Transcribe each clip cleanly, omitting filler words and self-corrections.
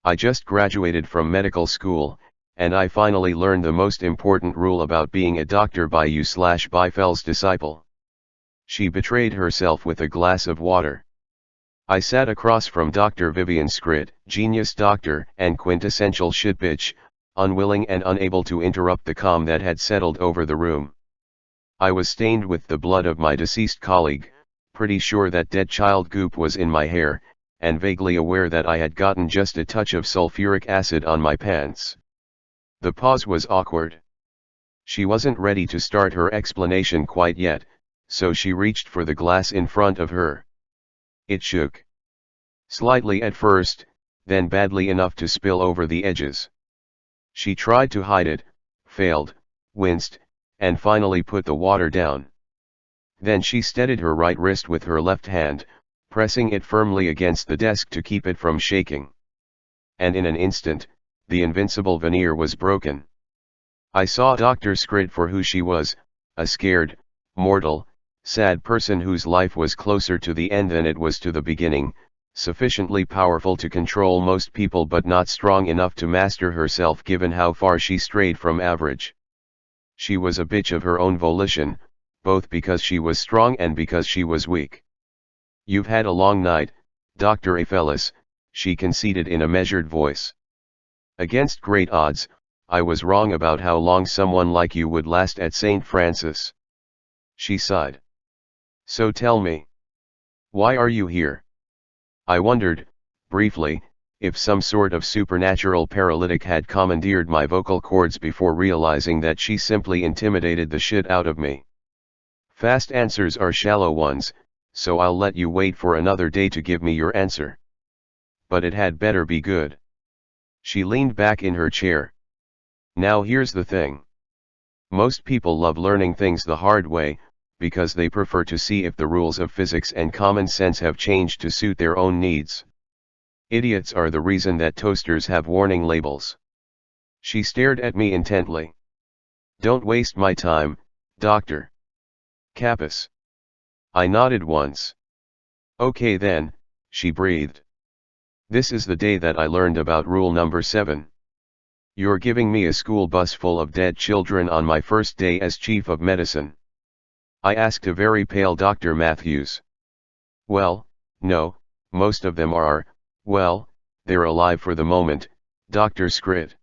I just graduated from medical school, and I finally learned the most important rule about being a doctor by you/ByfelsDisciple. She betrayed herself with a glass of water. I sat across from Dr. Vivian Scrit, genius doctor and quintessential shitbitch, unwilling and unable to interrupt the calm that had settled over the room. I was stained with the blood of my deceased colleague, pretty sure that dead child goop was in my hair, and vaguely aware that I had gotten just a touch of sulfuric acid on my pants. The pause was awkward. She wasn't ready to start her explanation quite yet, so she reached for the glass in front of her. It shook. Slightly at first, then badly enough to spill over the edges. She tried to hide it, failed, winced, and finally put the water down. Then she steadied her right wrist with her left hand, pressing it firmly against the desk to keep it from shaking. And in an instant, the invincible veneer was broken. I saw Dr. Scrit for who she was, a scared, mortal, sad person whose life was closer to the end than it was to the beginning, sufficiently powerful to control most people but not strong enough to master herself given how far she strayed from average. She was a bitch of her own volition, both because she was strong and because she was weak. "You've had a long night, Dr. Byfels," she conceded in a measured voice. "Against great odds, I was wrong about how long someone like you would last at St. Francis." She sighed. "So tell me, why are you here?" I wondered, briefly, if some sort of supernatural paralytic had commandeered my vocal cords before realizing that she simply intimidated the shit out of me. "Fast answers are shallow ones, so I'll let you wait for another day to give me your answer. But it had better be good." She leaned back in her chair. "Now here's the thing. Most people love learning things the hard way, because they prefer to see if the rules of physics and common sense have changed to suit their own needs. Idiots are the reason that toasters have warning labels." She stared at me intently. "Don't waste my time, Dr. Kappas." I nodded once. "Okay then," she breathed. "This is the day that I learned about rule number 7. You're giving me a school bus full of dead children on my first day as chief of medicine?" I asked a very pale Dr. Matthews. "Well, no, most of them are, well, they're alive for the moment, Dr. Scrit."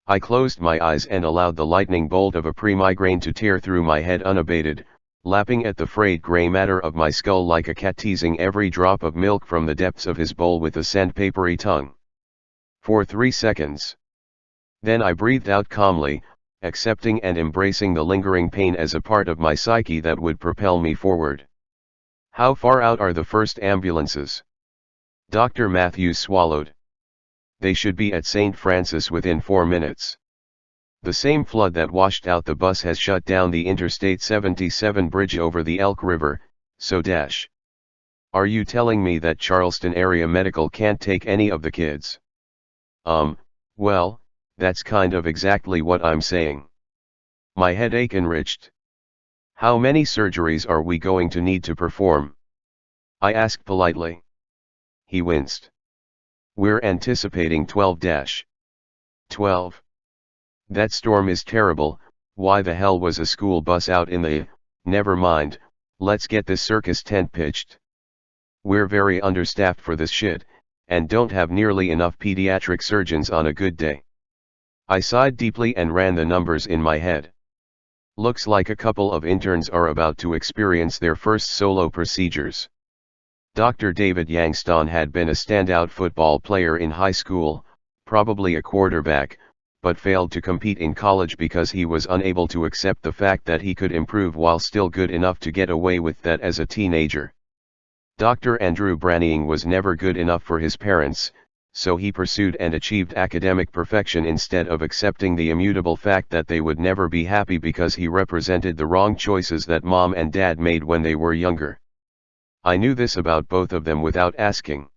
I closed my eyes and allowed the lightning bolt of a pre-migraine to tear through my head unabated, lapping at the frayed gray matter of my skull like a cat teasing every drop of milk from the depths of his bowl with a sandpapery tongue. For 3 seconds. Then I breathed out calmly, accepting and embracing the lingering pain as a part of my psyche that would propel me forward. "How far out are the first ambulances?" Dr. Matthews swallowed. "They should be at St. Francis within 4 minutes. The same flood that washed out the bus has shut down the Interstate 77 bridge over the Elk River, so dash. Are you telling me that Charleston Area Medical can't take any of the kids?" Well, that's kind of exactly what I'm saying." My headache enriched. "How many surgeries are we going to need to perform?" I asked politely. He winced. "We're anticipating 12-12. That storm is terrible. Why the hell was a school bus out in the... Never mind, let's get this circus tent pitched. We're very understaffed for this shit, and don't have nearly enough pediatric surgeons on a good day." I sighed deeply and ran the numbers in my head. Looks like a couple of interns are about to experience their first solo procedures. Dr. David Youngstown had been a standout football player in high school, probably a quarterback, but failed to compete in college because he was unable to accept the fact that he could improve while still good enough to get away with that as a teenager. Dr. Andrew Branning was never good enough for his parents, so he pursued and achieved academic perfection instead of accepting the immutable fact that they would never be happy because he represented the wrong choices that mom and dad made when they were younger. I knew this about both of them without asking.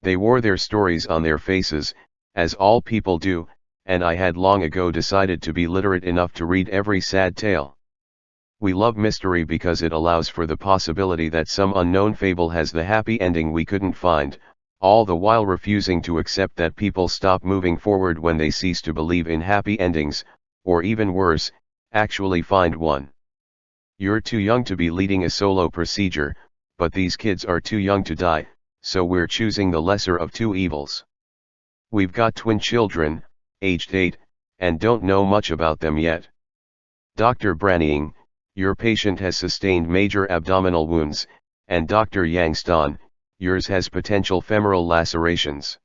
They wore their stories on their faces, as all people do, and I had long ago decided to be literate enough to read every sad tale. We love mystery because it allows for the possibility that some unknown fable has the happy ending we couldn't find, all the while refusing to accept that people stop moving forward when they cease to believe in happy endings, or even worse, actually find one. You're too young to be leading a solo procedure, but these kids are too young to die, so we're choosing the lesser of two evils. We've got twin children, aged 8, and don't know much about them yet. Dr. Branning, your patient has sustained major abdominal wounds, and Dr. Yangston, yours has potential femoral lacerations.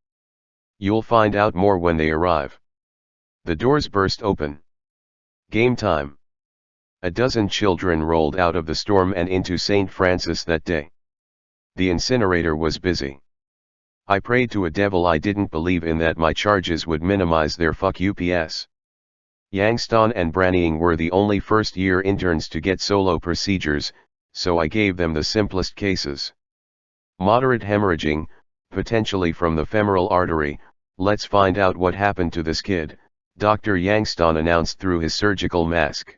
You'll find out more when they arrive. The doors burst open. Game time. A dozen children rolled out of the storm and into St. Francis that day. The incinerator was busy. I prayed to a devil I didn't believe in that my charges would minimize their fuck UPS. Yangston and Branning were the only first-year interns to get solo procedures, so I gave them the simplest cases. Moderate hemorrhaging, potentially from the femoral artery. Let's find out what happened to this kid, Dr. Yangston announced through his surgical mask.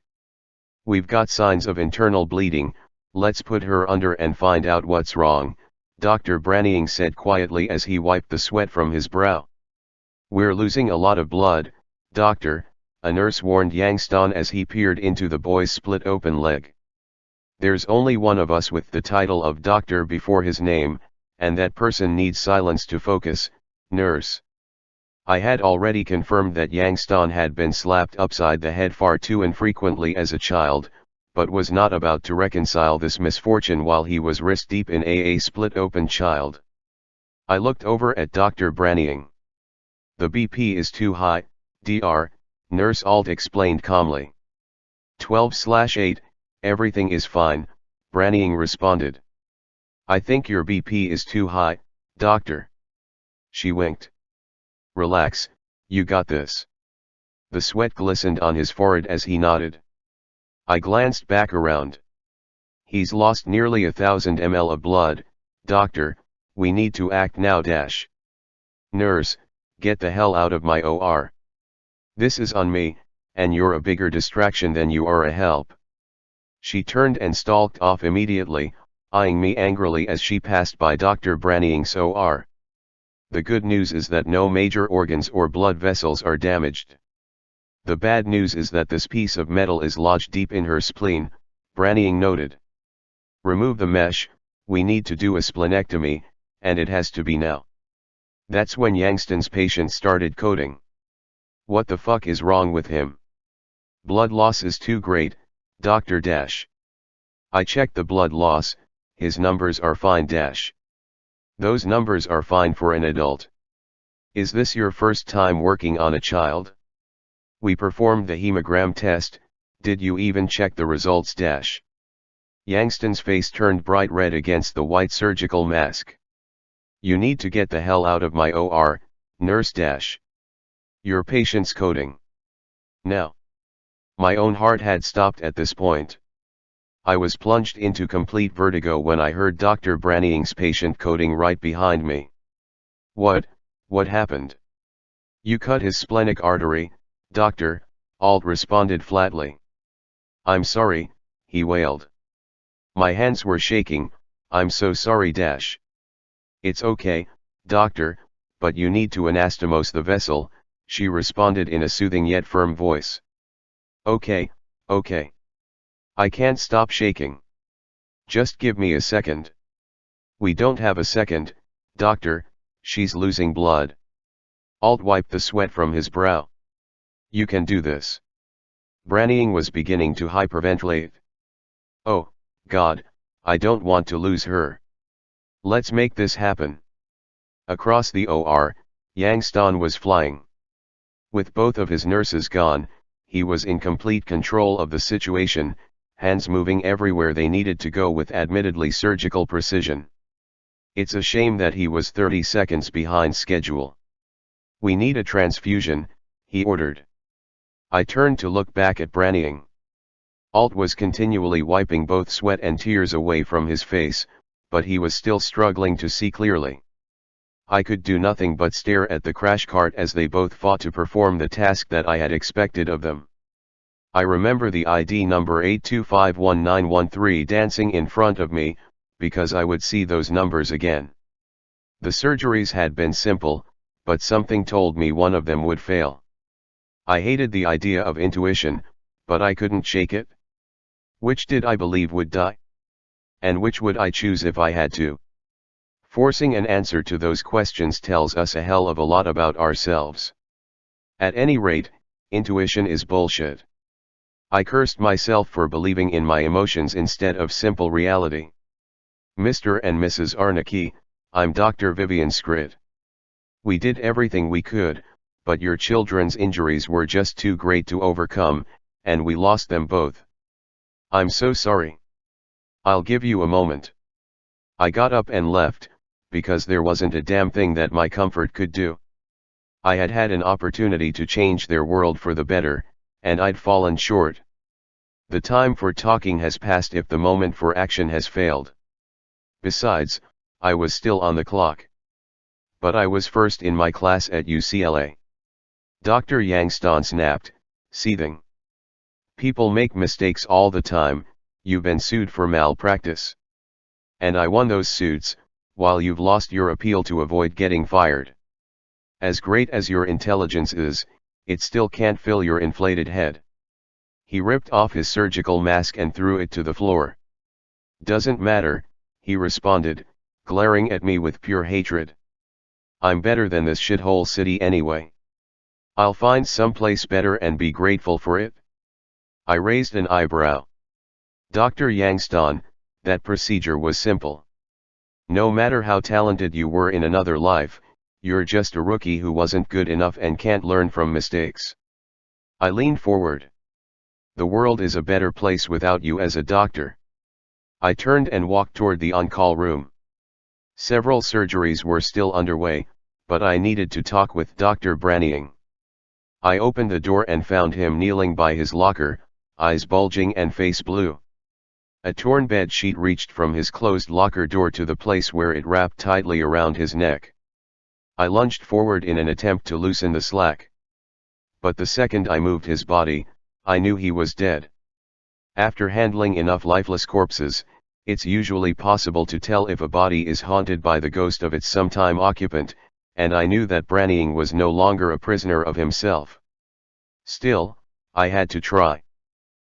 We've got signs of internal bleeding, let's put her under and find out what's wrong, Dr. Branning said quietly as he wiped the sweat from his brow. We're losing a lot of blood, doctor, a nurse warned Yangston as he peered into the boy's split-open leg. There's only one of us with the title of doctor before his name, and that person needs silence to focus, nurse. I had already confirmed that Yangston had been slapped upside the head far too infrequently as a child, but was not about to reconcile this misfortune while he was wrist-deep in a split-open child. I looked over at Dr. Branning. The BP is too high, Dr. Nurse Alt explained calmly. 12/8, everything is fine, Branning responded. I think your BP is too high, doctor. She winked. Relax, you got this. The sweat glistened on his forehead as he nodded. I glanced back around. He's lost nearly 1,000 ml of blood, doctor, we need to act now. Nurse, get the hell out of my OR. This is on me, and you're a bigger distraction than you are a help. She turned and stalked off immediately, eyeing me angrily as she passed by Dr. Branning's OR. The good news is that no major organs or blood vessels are damaged. The bad news is that this piece of metal is lodged deep in her spleen, Branning noted. Remove the mesh, we need to do a splenectomy, and it has to be now. That's when Yangston's patient started coding. What the fuck is wrong with him? Blood loss is too great, Dr. I checked the blood loss, his numbers are fine. Those numbers are fine for an adult. Is this your first time working on a child? We performed the hemogram test, did you even check the results? Yangston's face turned bright red against the white surgical mask. You need to get the hell out of my OR, nurse. Your patient's coding. Now. My own heart had stopped at this point. I was plunged into complete vertigo when I heard Dr. Branning's patient coding right behind me. What happened? You cut his splenic artery, doctor, Alt responded flatly. I'm sorry, he wailed. My hands were shaking, I'm so sorry. It's okay, doctor, but you need to anastomose the vessel, she responded in a soothing yet firm voice. Okay. I can't stop shaking. Just give me a second. We don't have a second, doctor, she's losing blood. Alt wiped the sweat from his brow. You can do this. Branning was beginning to hyperventilate. Oh, God, I don't want to lose her. Let's make this happen. Across the OR, Yangston was flying. With both of his nurses gone, he was in complete control of the situation, hands moving everywhere they needed to go with admittedly surgical precision. It's a shame that he was 30 seconds behind schedule. We need a transfusion, he ordered. I turned to look back at Branning. Alt was continually wiping both sweat and tears away from his face, but he was still struggling to see clearly. I could do nothing but stare at the crash cart as they both fought to perform the task that I had expected of them. I remember the ID number 8251913 dancing in front of me, because I would see those numbers again. The surgeries had been simple, but something told me one of them would fail. I hated the idea of intuition, but I couldn't shake it. Which did I believe would die? And which would I choose if I had to? Forcing an answer to those questions tells us a hell of a lot about ourselves. At any rate, intuition is bullshit. I cursed myself for believing in my emotions instead of simple reality. Mr. and Mrs. Arnacki, I'm Dr. Vivian Scrit. We did everything we could, but your children's injuries were just too great to overcome, and we lost them both. I'm so sorry. I'll give you a moment. I got up and left, because there wasn't a damn thing that my comfort could do. I had had an opportunity to change their world for the better, and I'd fallen short. The time for talking has passed if the moment for action has failed. Besides, I was still on the clock. But I was first in my class at UCLA. Dr. Yangston snapped, seething. People make mistakes all the time, you've been sued for malpractice. And I won those suits, while you've lost your appeal to avoid getting fired. As great as your intelligence is, it still can't fill your inflated head. He ripped off his surgical mask and threw it to the floor. Doesn't matter, he responded, glaring at me with pure hatred. I'm better than this shithole city anyway. I'll find someplace better and be grateful for it. I raised an eyebrow. Dr. Yangston, that procedure was simple. No matter how talented you were in another life, you're just a rookie who wasn't good enough and can't learn from mistakes. I leaned forward. The world is a better place without you as a doctor. I turned and walked toward the on-call room. Several surgeries were still underway, but I needed to talk with Dr. Branning. I opened the door and found him kneeling by his locker, eyes bulging and face blue. A torn bed sheet reached from his closed locker door to the place where it wrapped tightly around his neck. I lunged forward in an attempt to loosen the slack. But the second I moved his body, I knew he was dead. After handling enough lifeless corpses, it's usually possible to tell if a body is haunted by the ghost of its sometime occupant, and I knew that Branning was no longer a prisoner of himself. Still, I had to try.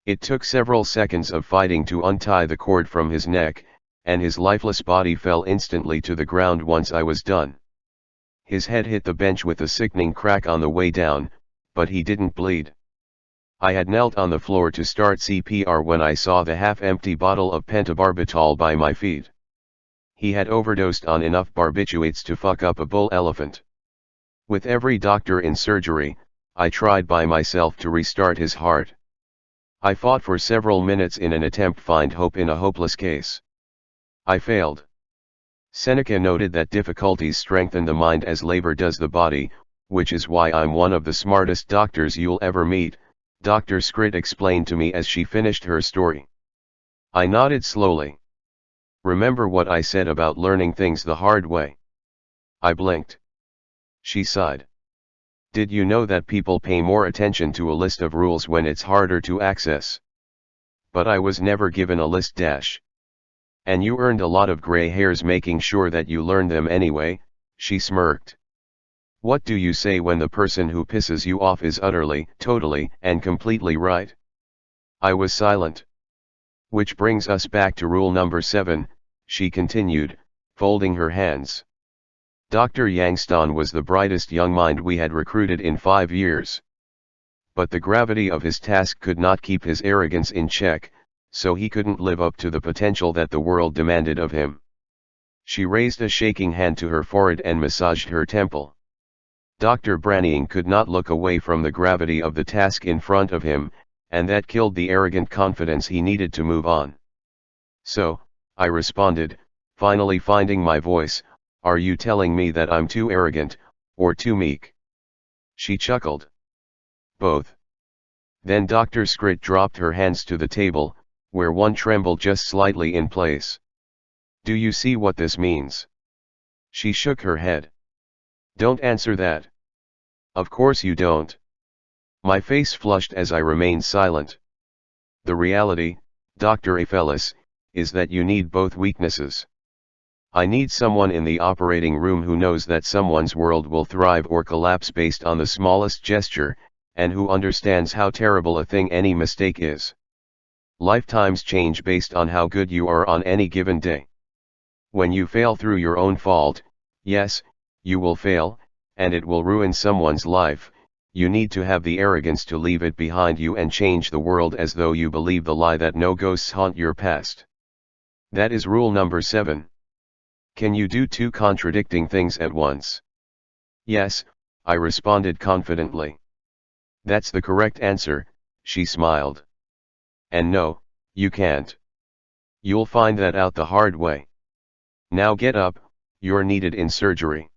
It took several seconds of fighting to untie the cord from his neck, and his lifeless body fell instantly to the ground once I was done. His head hit the bench with a sickening crack on the way down, but he didn't bleed. I had knelt on the floor to start CPR when I saw the half-empty bottle of pentobarbital by my feet. He had overdosed on enough barbiturates to fuck up a bull elephant. With every doctor in surgery, I tried by myself to restart his heart. I fought for several minutes in an attempt to find hope in a hopeless case. I failed. Seneca noted that difficulties strengthen the mind as labor does the body, which is why I'm one of the smartest doctors you'll ever meet, Dr. Scrit explained to me as she finished her story. I nodded slowly. Remember what I said about learning things the hard way? I blinked. She sighed. Did you know that people pay more attention to a list of rules when it's harder to access? But I was never given a list dash. And you earned a lot of gray hairs making sure that you learned them anyway, she smirked. What do you say when the person who pisses you off is utterly, totally, and completely right? I was silent. Which brings us back to rule number 7, she continued, folding her hands. Dr. Yangston was the brightest young mind we had recruited in 5 years. But the gravity of his task could not keep his arrogance in check, so he couldn't live up to the potential that the world demanded of him. She raised a shaking hand to her forehead and massaged her temple. Dr. Branning could not look away from the gravity of the task in front of him, and that killed the arrogant confidence he needed to move on. So, I responded, finally finding my voice, are you telling me that I'm too arrogant, or too meek? She chuckled. Both. Then Dr. Scrit dropped her hands to the table, where one trembled just slightly in place. Do you see what this means? She shook her head. Don't answer that. Of course you don't. My face flushed as I remained silent. The reality, Dr. Byfels, is that you need both weaknesses. I need someone in the operating room who knows that someone's world will thrive or collapse based on the smallest gesture, and who understands how terrible a thing any mistake is. Lifetimes change based on how good you are on any given day. When you fail through your own fault, yes, you will fail, and it will ruin someone's life. You need to have the arrogance to leave it behind you and change the world as though you believe the lie that no ghosts haunt your past. That is rule number 7. Can you do two contradicting things at once? Yes, I responded confidently. That's the correct answer, she smiled. And no, you can't. You'll find that out the hard way. Now get up, you're needed in surgery.